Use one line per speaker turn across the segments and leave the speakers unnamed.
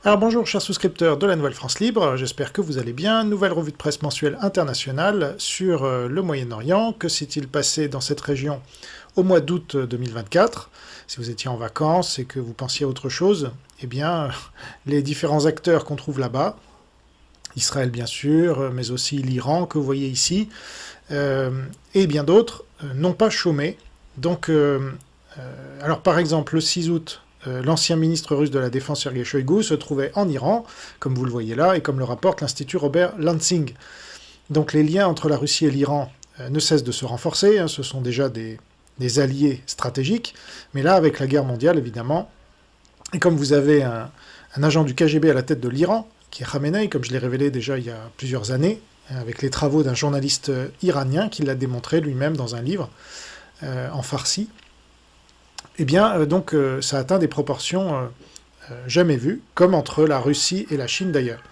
Alors bonjour chers souscripteurs de la Nouvelle France Libre, j'espère que vous allez bien. Nouvelle revue de presse mensuelle internationale sur le Moyen-Orient. Que s'est-il passé dans cette région au mois d'août 2024? Si vous étiez en vacances et que vous pensiez à autre chose, eh bien les différents acteurs qu'on trouve là-bas, Israël bien sûr, mais aussi l'Iran que vous voyez ici, et bien d'autres, n'ont pas chômé. Donc, alors par exemple le 6 août, l'ancien ministre russe de la Défense Sergei Shoigu se trouvait en Iran, comme vous le voyez là, et comme le rapporte l'Institut Robert Lansing. Donc les liens entre la Russie et l'Iran ne cessent de se renforcer, hein, ce sont déjà des alliés stratégiques, mais là, avec la guerre mondiale, évidemment, et comme vous avez un agent du KGB à la tête de l'Iran, qui est Khamenei, comme je l'ai révélé déjà il y a plusieurs années, avec les travaux d'un journaliste iranien qui l'a démontré lui-même dans un livre en farsi, eh bien, donc, ça atteint des proportions jamais vues, comme entre la Russie et la Chine d'ailleurs.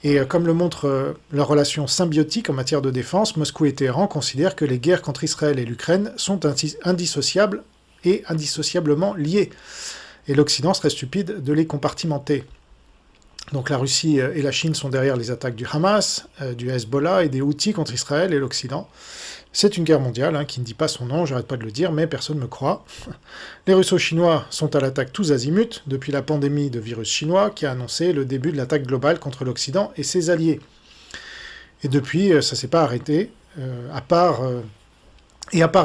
Et comme le montre leur relation symbiotique en matière de défense, Moscou et Téhéran considèrent que les guerres contre Israël et l'Ukraine sont indissociables et indissociablement liées. Et l'Occident serait stupide de les compartimenter. Donc la Russie et la Chine sont derrière les attaques du Hamas, du Hezbollah et des Houthis contre Israël et l'Occident. C'est une guerre mondiale, hein, qui ne dit pas son nom, j'arrête pas de le dire, mais personne ne me croit. Les Russo-Chinois sont à l'attaque tous azimuts, depuis la pandémie de virus chinois, qui a annoncé le début de l'attaque globale contre l'Occident et ses alliés. Et depuis, ça ne s'est pas arrêté, à part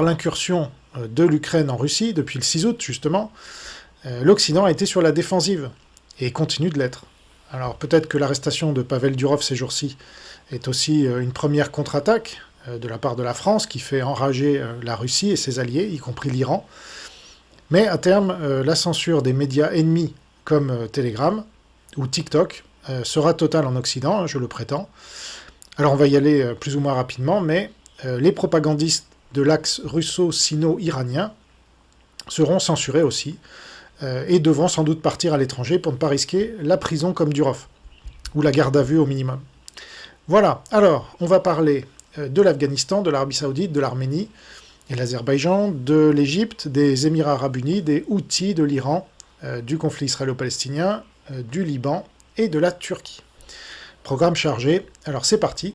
l'incursion de l'Ukraine en Russie, depuis le 6 août justement, l'Occident a été sur la défensive, et continue de l'être. Alors peut-être que l'arrestation de Pavel Durov ces jours-ci est aussi une première contre-attaque de la part de la France qui fait enrager la Russie et ses alliés, y compris l'Iran. Mais à terme, la censure des médias ennemis comme Telegram ou TikTok sera totale en Occident, hein, je le prétends. Alors on va y aller plus ou moins rapidement, mais les propagandistes de l'axe russo-sino-iranien seront censurés aussi, et devront sans doute partir à l'étranger pour ne pas risquer la prison comme Durov, ou la garde à vue au minimum. Voilà, alors on va parler de l'Afghanistan, de l'Arabie Saoudite, de l'Arménie et l'Azerbaïdjan, de l'Égypte, des Émirats Arabes Unis, des Houthis, de l'Iran, du conflit israélo-palestinien, du Liban et de la Turquie. Programme chargé, alors c'est parti.